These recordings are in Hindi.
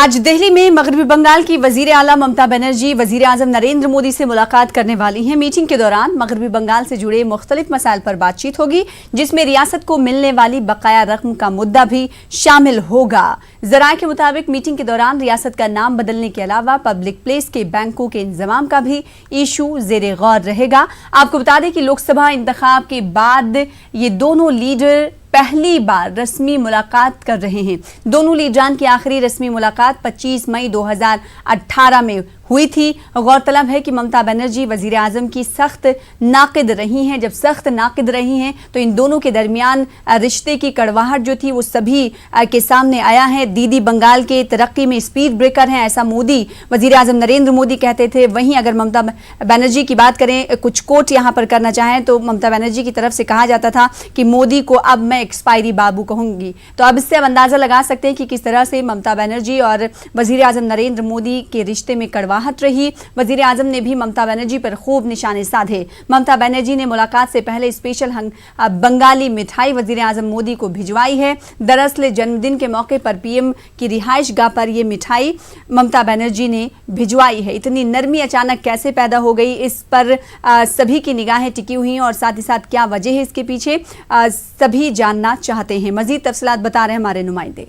आज दिल्ली में मगरबी बंगाल की वजीर आला ममता बनर्जी वजीर आजम नरेंद्र मोदी से मुलाकात करने वाली हैं। मीटिंग के दौरान मगरबी बंगाल से जुड़े मुख्तलिफ मसाइल पर बातचीत होगी, जिसमें रियासत को मिलने वाली बकाया रकम का मुद्दा भी शामिल होगा। जराये के मुताबिक मीटिंग के दौरान रियासत का नाम बदलने के अलावा पब्लिक प्लेस के बैंकों के इंतजाम का भी इशू जेरे गौर रहेगा। आपको बता दें कि लोकसभा इंतखाब के बाद ये दोनों लीडर पहली बार रस्मी मुलाकात कर रहे हैं। दोनों लीडरान की आखिरी रस्मी मुलाकात 25 मई 2018 में हुई थी। गौरतलब है कि ममता बनर्जी वजीर आजम की सख्त नाकिद रही हैं। जब सख्त नाकिद रही हैं तो इन दोनों के दरमियान रिश्ते की कड़वाहट जो थी वो सभी के सामने आया है। दीदी बंगाल के तरक्की में स्पीड ब्रेकर हैं, ऐसा मोदी वजीर आजम नरेंद्र मोदी कहते थे। वहीं अगर ममता बनर्जी की बात करें, कुछ कोट यहाँ पर करना चाहें तो ममता बनर्जी की तरफ से कहा जाता था कि मोदी को अब मैं एक्सपायरी बाबू कहूंगी। तो अब इससे अब अंदाजा लगा सकते हैं कि किस तरह से ममता बनर्जी और वजीर आजम नरेंद्र मोदी के रिश्ते में कड़वाहट रही। वजीर आजम ने भी ममता बनर्जी पर खूब निशाने साधे। ममता बनर्जी ने मुलाकात से पहले स्पेशल बंगाली मिठाई वजीर आजम मोदी को भिजवाई है। दरअसल जन्मदिन के मौके पर पीएम की रिहाइश गाह पर यह मिठाई ममता बनर्जी ने भिजवाई है। इतनी नरमी अचानक कैसे पैदा हो गई, इस पर सभी की निगाहें टिकी हुई हैं और साथ ही साथ क्या वजह है इसके पीछे, सभी जानना चाहते हैं। मजीद तफसीलात बता रहे हैं हमारे नुमाइंदे।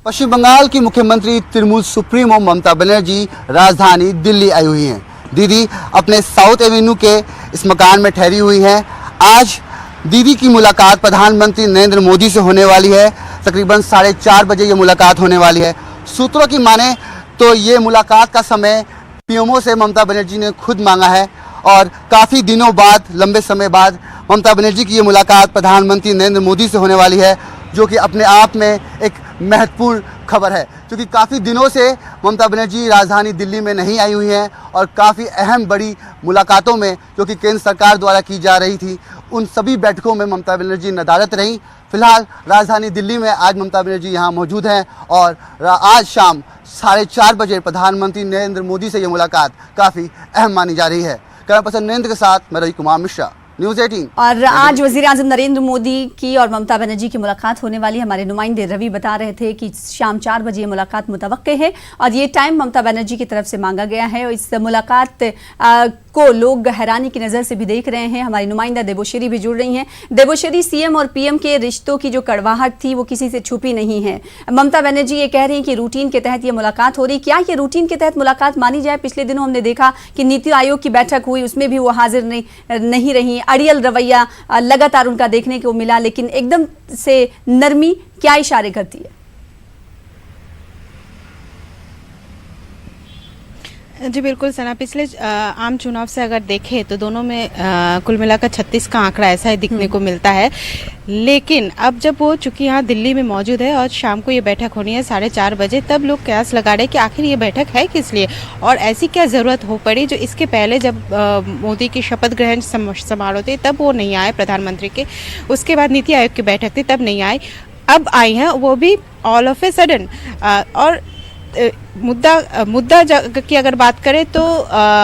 पश्चिम बंगाल की मुख्यमंत्री तृणमूल सुप्रीमो ममता बनर्जी राजधानी दिल्ली आई हुई हैं। दीदी अपने साउथ एवेन्यू के इस मकान में ठहरी हुई हैं। आज दीदी की मुलाकात प्रधानमंत्री नरेंद्र मोदी से होने वाली है। तकरीबन 4:30 बजे ये मुलाकात होने वाली है। सूत्रों की माने तो ये मुलाकात का समय पीएमओ से ममता बनर्जी ने खुद मांगा है और काफ़ी दिनों बाद, लंबे समय बाद ममता बनर्जी की ये मुलाकात प्रधानमंत्री नरेंद्र मोदी से होने वाली है, जो कि अपने आप में एक महत्वपूर्ण खबर है। क्योंकि काफ़ी दिनों से ममता बनर्जी राजधानी दिल्ली में नहीं आई हुई हैं और काफ़ी अहम बड़ी मुलाकातों में जो कि केंद्र सरकार द्वारा की जा रही थी, उन सभी बैठकों में ममता बनर्जी नदारत रहीं। फिलहाल राजधानी दिल्ली में आज ममता बनर्जी यहाँ मौजूद हैं और आज शाम 4:30 बजे प्रधानमंत्री नरेंद्र मोदी से ये मुलाकात काफ़ी अहम मानी जा रही है। कैमरा पर्सन नरेंद्र के साथ मैं रवि कुमार मिश्रा, न्यूज़ 18। और आज वजीर आजम नरेंद्र मोदी की और ममता बनर्जी की मुलाकात होने वाली। हमारे नुमाइंदे रवि बता रहे थे कि शाम 4 बजे मुलाकात मुतवक्के है और ये टाइम ममता बनर्जी की तरफ से मांगा गया है। और इस मुलाकात को लोग हैरानी की नज़र से भी देख रहे हैं। हमारी नुमाइंदा देबोशेरी भी जुड़ रही हैं। देबोशेरी, सीएम और पीएम के रिश्तों की जो कड़वाहट थी वो किसी से छुपी नहीं है। ममता बनर्जी ये कह रही हैं कि रूटीन के तहत ये मुलाकात हो रही। क्या ये रूटीन के तहत मुलाकात मानी जाए? पिछले दिनों हमने देखा कि नीति आयोग की बैठक हुई, उसमें भी वो हाजिर नहीं रही। अड़ियल रवैया लगातार उनका देखने को मिला, लेकिन एकदम से नरमी क्या इशारे करती है? जी बिल्कुल सना, पिछले आम चुनाव से अगर देखें तो दोनों में कुल मिलाकर 36 का आंकड़ा ऐसा ही दिखने को मिलता है। लेकिन अब जब वो चूंकि यहाँ दिल्ली में मौजूद है और शाम को ये बैठक होनी है 4:30 बजे, तब लोग कयास लगा रहे हैं कि आखिर ये बैठक है किस लिए और ऐसी क्या ज़रूरत हो पड़ी जो इसके पहले जब मोदी की शपथ ग्रहण समारोह थे तब वो नहीं आए प्रधानमंत्री के, उसके बाद नीति आयोग की बैठक थी तब नहीं आए, अब आई हैं वो भी ऑल ऑफ ए सडन। और मुद्दा की अगर बात करें तो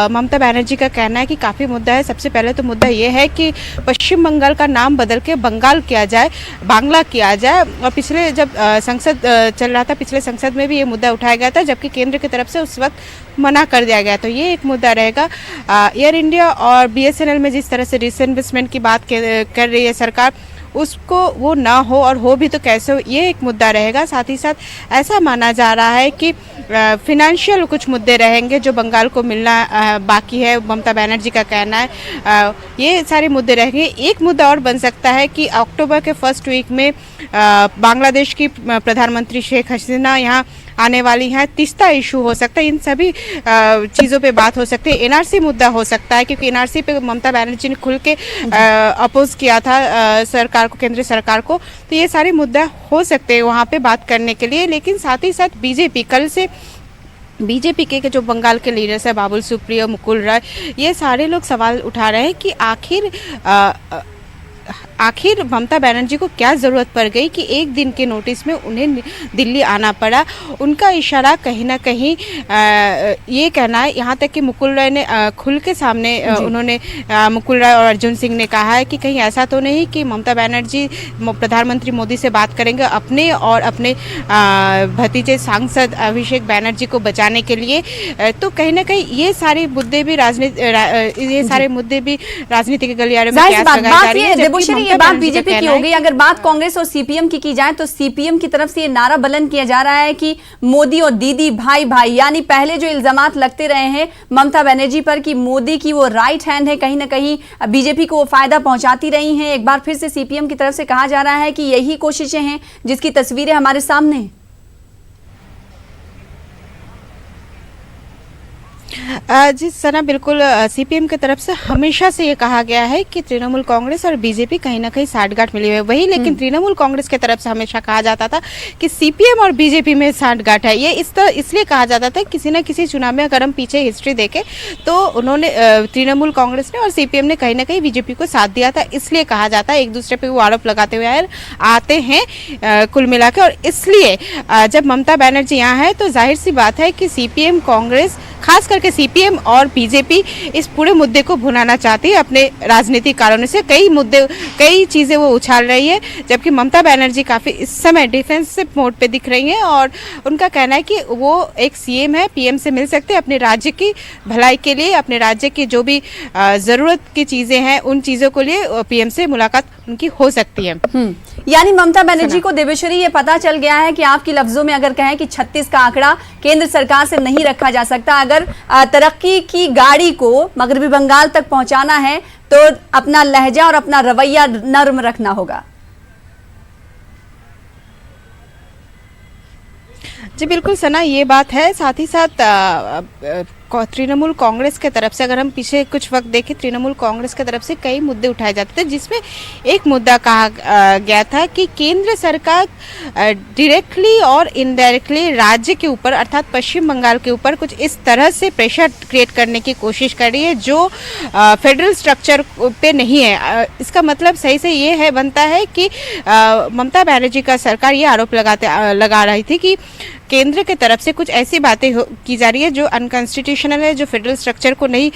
ममता बनर्जी का कहना है कि काफ़ी मुद्दा है। सबसे पहले तो मुद्दा ये है कि पश्चिम बंगाल का नाम बदल के बंगाल किया जाए, बांग्ला किया जाए। और पिछले जब संसद चल रहा था, पिछले संसद में भी ये मुद्दा उठाया गया था, जबकि केंद्र की तरफ से उस वक्त मना कर दिया गया। तो ये एक मुद्दा रहेगा। एयर इंडिया और BSNL में जिस तरह से डिसइन्वेस्टमेंट की बात कर रही है सरकार, उसको वो ना हो और हो भी तो कैसे हो, ये एक मुद्दा रहेगा। साथ ही साथ ऐसा माना जा रहा है कि फिनेंशियल कुछ मुद्दे रहेंगे जो बंगाल को मिलना बाकी है, ममता बनर्जी का कहना है। ये सारे मुद्दे रहेंगे। एक मुद्दा और बन सकता है कि अक्टूबर के फर्स्ट वीक में बांग्लादेश की प्रधानमंत्री शेख हसीना यहाँ आने वाली हैं, तीस्ता इशू हो सकता है। इन सभी चीज़ों पे बात हो सकती है। NRC मुद्दा हो सकता है, क्योंकि NRC पे ममता बनर्जी ने खुल के अपोज किया था सरकार को, केंद्र सरकार को। तो ये सारे मुद्दा हो सकते हैं वहाँ पे बात करने के लिए। लेकिन साथ ही साथ बीजेपी, कल से बीजेपी के जो बंगाल के लीडर्स है बाबुल सुप्रियो, मुकुल रॉय, ये सारे लोग सवाल उठा रहे हैं कि आखिर आखिर ममता बनर्जी को क्या ज़रूरत पड़ गई कि एक दिन के नोटिस में उन्हें दिल्ली आना पड़ा। उनका इशारा कहीं ना कहीं ये कहना है, यहाँ तक कि मुकुल राय ने खुल के सामने उन्होंने मुकुल राय और अर्जुन सिंह ने कहा है कि कहीं ऐसा तो नहीं कि ममता बनर्जी प्रधानमंत्री मोदी से बात करेंगे अपने और अपने भतीजे सांसद अभिषेक बनर्जी को बचाने के लिए। तो कहीं ना कहीं ये सारे मुद्दे भी राजनीति के गलियारे में बात बीजेपी की हो गई। अगर बात कांग्रेस और सीपीएम की जाए तो सीपीएम की तरफ से ये नारा बुलंद किया जा रहा है कि मोदी और दीदी भाई भाई, यानी पहले जो इल्जामात लगते रहे हैं ममता बनर्जी पर कि मोदी की वो राइट हैंड है, कहीं ना कहीं बीजेपी को वो फायदा पहुंचाती रही हैं, एक बार फिर से सीपीएम की तरफ से कहा जा रहा है कि यही कोशिशें हैं जिसकी तस्वीरें हमारे सामने हैं। जी सना, बिल्कुल सीपीएम की तरफ से हमेशा से ये कहा गया है कि तृणमूल कांग्रेस और बीजेपी कहीं ना कहीं साठगांठ मिली हुई है वही, लेकिन तृणमूल कांग्रेस की तरफ से हमेशा कहा जाता था कि सीपीएम और बीजेपी में साठगांठ है। ये इसलिए कहा जाता था किसी न किसी चुनाव में अगर हम पीछे हिस्ट्री देखें तो उन्होंने तृणमूल कांग्रेस ने और सीपीएम ने कहीं ना कहीं बीजेपी को साथ दिया था, इसलिए कहा जाता है। एक दूसरे पर वो आरोप लगाते हुए आते हैं कुल मिला के। और इसलिए जब ममता बनर्जी यहाँ है तो जाहिर सी बात है कि सीपीएम कांग्रेस, खास करके सीपीएम और बीजेपी इस पूरे मुद्दे को भुनाना चाहती है अपने राजनीतिक कारणों से। कई चीज़ें वो उछाल रही है, जबकि ममता बनर्जी काफ़ी इस समय डिफेंसिव मोड पे दिख रही हैं और उनका कहना है कि वो एक सीएम है, पीएम से मिल सकते हैं अपने राज्य की भलाई के लिए, अपने राज्य की जो भी ज़रूरत की चीज़ें हैं उन चीज़ों को लिए पीएम से मुलाकात उनकी हो सकती है। यानी ममता बनर्जी को देवेश्वरी ये पता चल गया है कि आपके लफ्जों में अगर कहें कि 36 का आंकड़ा केंद्र सरकार से नहीं रखा जा सकता, अगर तरक्की की गाड़ी को मगरबी बंगाल तक पहुंचाना है तो अपना लहजा और अपना रवैया नर्म रखना होगा। जी बिल्कुल सना, ये बात है। साथ ही साथ तृणमूल कांग्रेस के तरफ से अगर हम पीछे कुछ वक्त देखें, तृणमूल कांग्रेस की तरफ से कई मुद्दे उठाए जाते थे, जिसमें एक मुद्दा कहा गया था कि केंद्र सरकार डायरेक्टली और इनडायरेक्टली राज्य के ऊपर अर्थात पश्चिम बंगाल के ऊपर कुछ इस तरह से प्रेशर क्रिएट करने की कोशिश कर रही है जो फेडरल स्ट्रक्चर पे नहीं है। इसका मतलब सही से ये है बनता है कि ममता बनर्जी का सरकार ये आरोप लगा रही थी कि केंद्र के तरफ से कुछ ऐसी बातें की जा रही है जो अनकॉन्स्टिट्यूशनल है, जो फेडरल स्ट्रक्चर को नहीं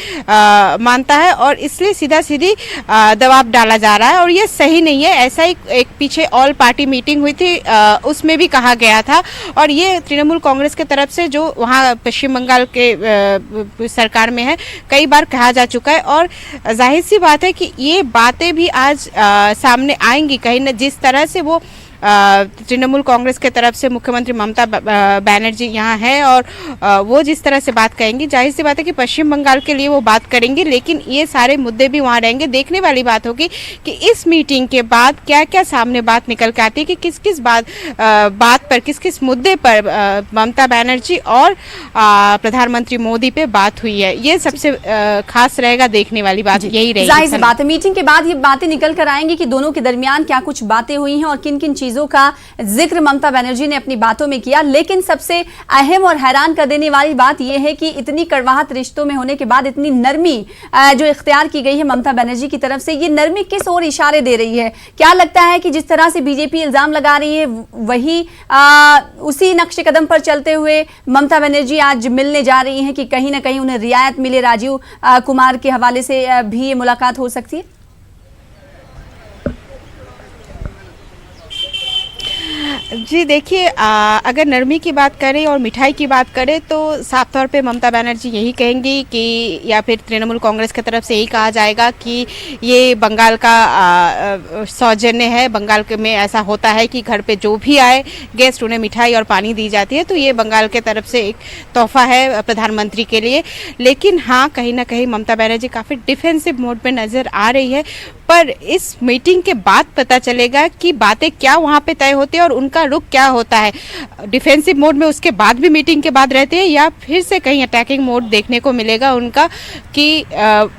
मानता है और इसलिए सीधा सीधी दबाव डाला जा रहा है और ये सही नहीं है। ऐसा एक पीछे ऑल पार्टी मीटिंग हुई थी, उसमें भी कहा गया था और ये तृणमूल कांग्रेस के तरफ से जो वहाँ पश्चिम बंगाल के सरकार में है कई बार कहा जा चुका है और जाहिर सी बात है कि ये बातें भी आज सामने आएंगी कहीं न, जिस तरह से वो तृणमूल कांग्रेस के तरफ से मुख्यमंत्री ममता बनर्जी यहाँ है और वो जिस तरह से बात कहेंगी, जाहिर सी बात है कि पश्चिम बंगाल के लिए वो बात करेंगी, लेकिन ये सारे मुद्दे भी वहाँ रहेंगे। देखने वाली बात होगी कि इस मीटिंग के बाद क्या क्या सामने बात निकल के आती है कि किस किस बात पर, किस किस मुद्दे पर ममता बनर्जी और प्रधानमंत्री मोदी पे बात हुई है। ये सबसे खास रहेगा, देखने वाली बात यही रहेगी। जाहिर सी बात है मीटिंग के बाद ये बातें निकल कर आएंगी कि दोनों के दरमियान क्या कुछ बातें हुई हैं और किन किन चीजों का जिक्र ममता बनर्जी ने अपनी बातों में किया। लेकिन सबसे अहम और हैरान कर देने वाली बात यह है कि इतनी कड़वाहट रिश्तों में होने के बाद इतनी नरमी जो इख्तियार की गई है ममता बनर्जी की तरफ से, ये नरमी किस ओर इशारे दे रही है? क्या लगता है कि जिस तरह से बीजेपी इल्जाम लगा रही है वही उसी नक्शे कदम पर चलते हुए ममता बनर्जी आज मिलने जा रही हैं कि कहीं ना कहीं उन्हें रियायत मिले, राजीव कुमार के हवाले से भी ये मुलाकात हो सकती है? जी देखिए, अगर नरमी की बात करें और मिठाई की बात करें तो साफ तौर पे ममता बनर्जी यही कहेंगी कि या फिर तृणमूल कांग्रेस की तरफ से यही कहा जाएगा कि ये बंगाल का सौजन्य है। बंगाल में ऐसा होता है कि घर पे जो भी आए गेस्ट उन्हें मिठाई और पानी दी जाती है, तो ये बंगाल के तरफ से एक तोहफा है प्रधानमंत्री के लिए। लेकिन हाँ, कहीं ना कहीं ममता बनर्जी काफ़ी डिफेंसिव मोड पे नज़र आ रही है, पर इस मीटिंग के बाद पता चलेगा कि बातें क्या वहाँ पे तय होती है और उनका रुख क्या होता है। डिफेंसिव मोड में उसके बाद भी मीटिंग के बाद रहते हैं या फिर से कहीं अटैकिंग मोड देखने को मिलेगा उनका कि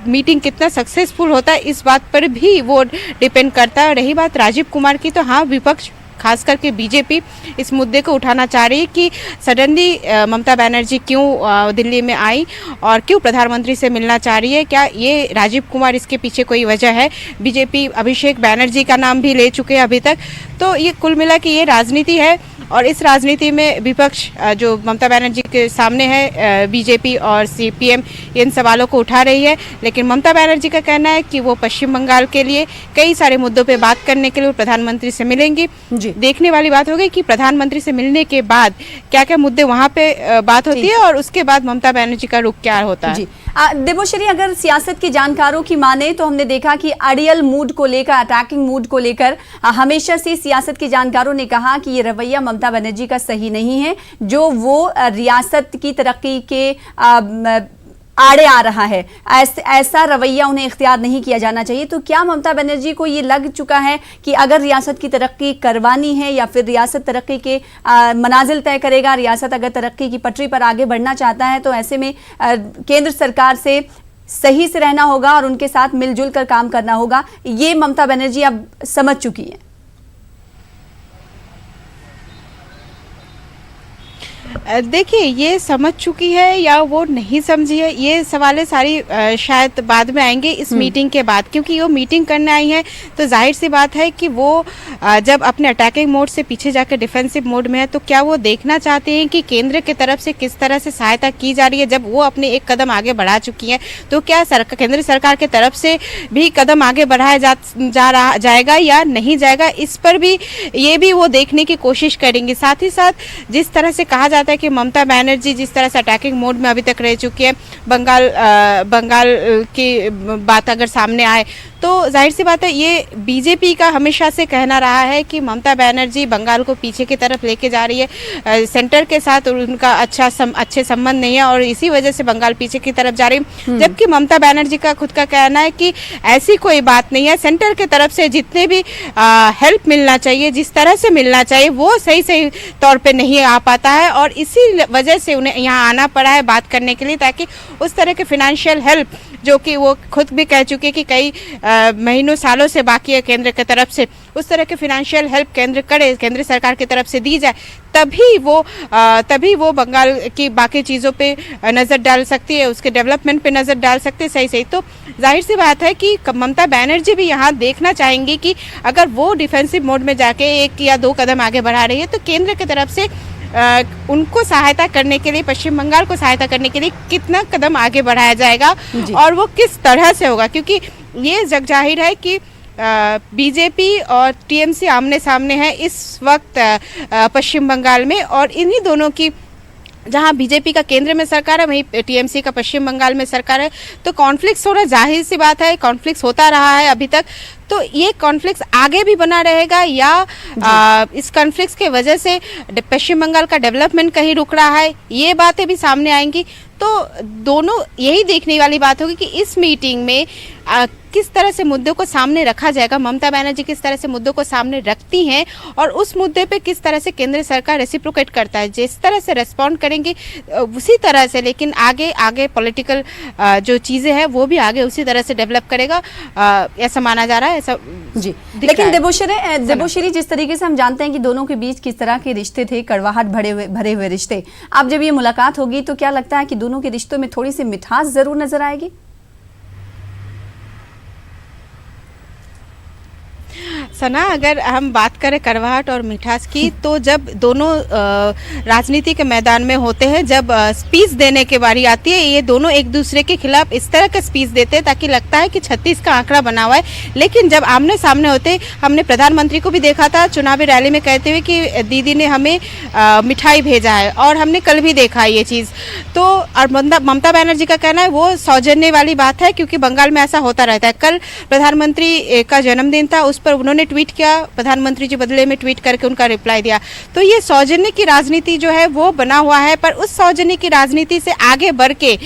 मीटिंग कितना सक्सेसफुल होता है, इस बात पर भी वो डिपेंड करता है। रही बात राजीव कुमार की, तो हाँ, विपक्ष खास करके बीजेपी इस मुद्दे को उठाना चाह रही है कि सडनली ममता बनर्जी क्यों दिल्ली में आई और क्यों प्रधानमंत्री से मिलना चाह रही है। क्या ये राजीव कुमार इसके पीछे कोई वजह है? बीजेपी अभिषेक बैनर्जी का नाम भी ले चुके हैं अभी तक। तो ये कुल मिला के ये राजनीति है और इस राजनीति में विपक्ष जो ममता बनर्जी के सामने है, बीजेपी और सीपीएम इन सवालों को उठा रही है। लेकिन ममता बनर्जी का कहना है कि वो पश्चिम बंगाल के लिए कई सारे मुद्दों पे बात करने के लिए प्रधानमंत्री से मिलेंगी। देखने वाली बात होगी कि प्रधानमंत्री से मिलने के बाद क्या क्या मुद्दे वहां पे बात होती है और उसके बाद ममता बनर्जी का रुख क्या होता है। देवोश्री, अगर सियासत के जानकारों की माने तो हमने देखा कि अड़ियल मूड को लेकर, अटैकिंग मूड को लेकर हमेशा से सियासत के जानकारों ने कहा कि ये रवैया ममता बनर्जी का सही नहीं है, जो वो रियासत की तरक्की के आड़े आ रहा है। ऐसा रवैया उन्हें इख्तियार नहीं किया जाना चाहिए। तो क्या ममता बनर्जी को ये लग चुका है कि अगर रियासत की तरक्की करवानी है या फिर रियासत तरक्की के मनाजिल तय करेगा, रियासत अगर तरक्की की पटरी पर आगे बढ़ना चाहता है तो ऐसे में केंद्र सरकार से सही से रहना होगा और उनके साथ मिलजुल कर काम करना होगा, ये ममता बनर्जी अब समझ चुकी है? देखिए, ये समझ चुकी है या वो नहीं समझी है, ये सवालें सारी शायद बाद में आएंगे इस मीटिंग के बाद, क्योंकि वो मीटिंग करने आई है तो जाहिर सी बात है कि वो जब अपने अटैकिंग मोड से पीछे जाकर डिफेंसिव मोड में है तो क्या वो देखना चाहते हैं कि केंद्र की तरफ से किस तरह से सहायता की जा रही है। जब वो अपने एक कदम आगे बढ़ा चुकी हैं तो क्या केंद्र सरकार की तरफ से भी कदम आगे बढ़ाया जाएगा या नहीं जाएगा, इस पर भी ये भी वो देखने की कोशिश करेंगे। साथ ही साथ जिस तरह से कहा जाता है कि ममता बनर्जी जिस तरह से अटैकिंग मोड में अभी तक रह चुकी है, बंगाल की बात अगर सामने आए तो जाहिर सी बात है ये बीजेपी का हमेशा से कहना रहा है कि ममता बनर्जी बंगाल को पीछे की तरफ लेके जा रही है, सेंटर के साथ उनका अच्छे संबंध नहीं है और इसी वजह से बंगाल पीछे की तरफ जा रही है। जबकि ममता बनर्जी का खुद का कहना है कि ऐसी कोई बात नहीं है, सेंटर की तरफ से जितने भी हेल्प मिलना चाहिए, जिस तरह से मिलना चाहिए वो सही तौर पे नहीं आ पाता है और इसी वजह से उन्हें यहाँ आना पड़ा है बात करने के लिए, ताकि उस तरह के फिनेंशियल हेल्प जो कि वो खुद भी कह चुके हैं कि कई महीनों सालों से बाकी है केंद्र की तरफ से, उस तरह के फिनेंशियल हेल्प केंद्र सरकार की तरफ से दी जाए, तभी वो बंगाल की बाकी चीज़ों पे नज़र डाल सकती है, उसके डेवलपमेंट पे नज़र डाल सकती है सही। तो जाहिर सी बात है कि ममता बनर्जी भी यहाँ देखना चाहेंगी कि अगर वो डिफेंसिव मोड में जाके 1 या 2 कदम आगे बढ़ा रही है तो केंद्र की तरफ से उनको सहायता करने के लिए, पश्चिम बंगाल को सहायता करने के लिए कितना कदम आगे बढ़ाया जाएगा और वो किस तरह से होगा, क्योंकि ये जग जाहिर है कि बीजेपी और टीएमसी आमने सामने है इस वक्त पश्चिम बंगाल में और इन्हीं दोनों की, जहां बीजेपी का केंद्र में सरकार है वहीं टीएमसी का पश्चिम बंगाल में सरकार है, तो कॉन्फ्लिक्ट्स होना जाहिर सी बात है, कॉन्फ्लिक्ट्स होता रहा है अभी तक। तो ये कॉन्फ्लिक्ट्स आगे भी बना रहेगा या इस कॉन्फ्लिक्ट्स के वजह से पश्चिम बंगाल का डेवलपमेंट कहीं रुक रहा है, ये बातें भी सामने आएंगी। तो दोनों यही देखने वाली बात होगी कि इस मीटिंग में किस तरह से मुद्दों को सामने रखा जाएगा, ममता बनर्जी किस तरह से मुद्दों को सामने रखती हैं और उस मुद्दे पे किस तरह से केंद्र सरकार रेसिप्रोकेट करता है, जिस तरह से रेस्पॉन्ड करेंगे उसी तरह से, लेकिन आगे पॉलिटिकल जो चीज़ें हैं वो भी आगे उसी तरह से डेवलप करेगा, ऐसा माना जा रहा है, ऐसा जी। लेकिन देवोश्री, जिस तरीके से हम जानते हैं कि दोनों के बीच किस तरह के रिश्ते थे, कड़वाहट भरे हुए रिश्ते, अब जब ये मुलाकात होगी तो क्या लगता है कि दोनों के रिश्तों में थोड़ी सी मिठास जरूर नजर आएगी? सना, अगर हम बात करें कड़वाहट और मिठास की, तो जब दोनों राजनीति के मैदान में होते हैं, जब स्पीच देने की बारी आती है, ये दोनों एक दूसरे के खिलाफ इस तरह का स्पीच देते हैं ताकि लगता है कि 36 का आंकड़ा बना हुआ है। लेकिन जब आमने सामने होते, हमने प्रधानमंत्री को भी देखा था चुनावी रैली में कहते हुए कि दीदी ने हमें मिठाई भेजा है और हमने कल भी देखा ये चीज़। तो और ममता बनर्जी का कहना है वो सौजन्य वाली बात है, क्योंकि बंगाल में ऐसा होता रहता है। कल प्रधानमंत्री का जन्मदिन था, उस पर उन्होंने ट्वीट किया, प्रधानमंत्री जी बदले में ट्वीट करके उनका रिप्लाई दिया। तो ये सौजन्य की राजनीति जो है वो बना हुआ है, पर उस सौजन्य की राजनीति से आगे बढ़ के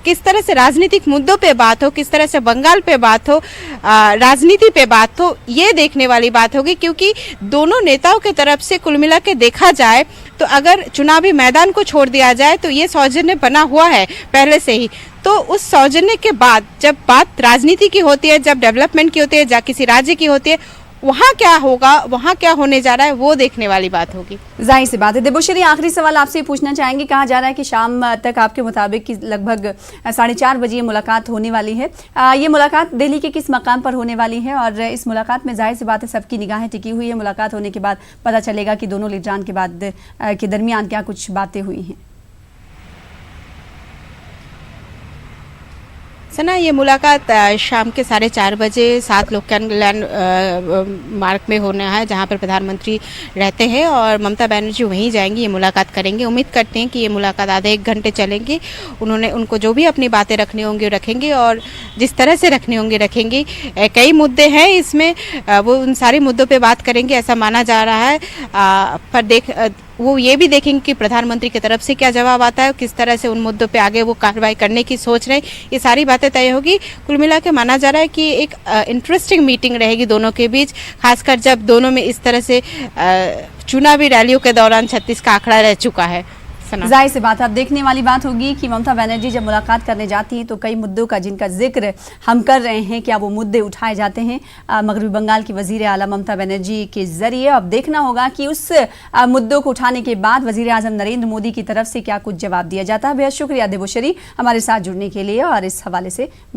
किस तरह से राजनीतिक मुद्दों पे बात हो, किस तरह से बंगाल पे बात हो, राजनीति पे बात हो, ये देखने वाली बात होगी। क्योंकि दोनों नेताओं की तरफ से कुल मिला के देखा जाए तो अगर चुनावी मैदान को छोड़ दिया जाए तो ये सौजन्य बना हुआ है पहले से ही। तो उस सौजन्य के बाद जब बात राजनीति की होती है, जब डेवलपमेंट की होती है, जब किसी राज्य की होती है, वहाँ क्या होगा, वहाँ क्या होने जा रहा है, वो देखने वाली बात होगी। जाहिर सी बात है। देबोश्री, आखिरी सवाल आपसे पूछना चाहेंगे, कहा जा रहा है कि शाम तक आपके मुताबिक कि लगभग 4:30 बजे ये मुलाकात होने वाली है। ये मुलाकात दिल्ली के किस मकाम पर होने वाली है? और इस मुलाकात में जाहिर सी बात है सबकी निगाहें टिकी हुई है। मुलाकात होने के बाद पता चलेगा कि दोनों लीडरान के दरमियान क्या कुछ बातें हुई हैं। सना, ये मुलाकात शाम के 4:30 बजे 7 लोक कल्याण मार्ग में होना है, जहां पर प्रधानमंत्री रहते हैं और ममता बनर्जी वहीं जाएंगी, ये मुलाकात करेंगे। उम्मीद करते हैं कि ये मुलाकात आधे 1 घंटे चलेंगी। उनको जो भी अपनी बातें रखनी होंगी रखेंगे और जिस तरह से रखनी होंगी रखेंगे। कई मुद्दे हैं इसमें, वो उन सारे मुद्दों पे बात करेंगे ऐसा माना जा रहा है। पर वो ये भी देखेंगे कि प्रधानमंत्री की तरफ से क्या जवाब आता है, किस तरह से उन मुद्दों पे आगे वो कार्रवाई करने की सोच रहे हैं। ये सारी बातें तय होगी। कुल मिला के माना जा रहा है कि एक इंटरेस्टिंग मीटिंग रहेगी दोनों के बीच, खासकर जब दोनों में इस तरह से चुनावी रैलियों के दौरान 36 का आंकड़ा रह चुका है। जाहिर सी बात है, अब देखने वाली बात होगी कि ममता बनर्जी जब मुलाकात करने जाती हैं तो कई मुद्दों का जिनका जिक्र हम कर रहे हैं, क्या वो मुद्दे उठाए जाते हैं मगरबी बंगाल की वजीर आला ममता बनर्जी के जरिए। अब देखना होगा कि उस मुद्दों को उठाने के बाद वजीर आजम नरेंद्र मोदी की तरफ से क्या कुछ जवाब दिया जाता है। बेहद शुक्रिया देबोश्री हमारे साथ जुड़ने के लिए और इस हवाले से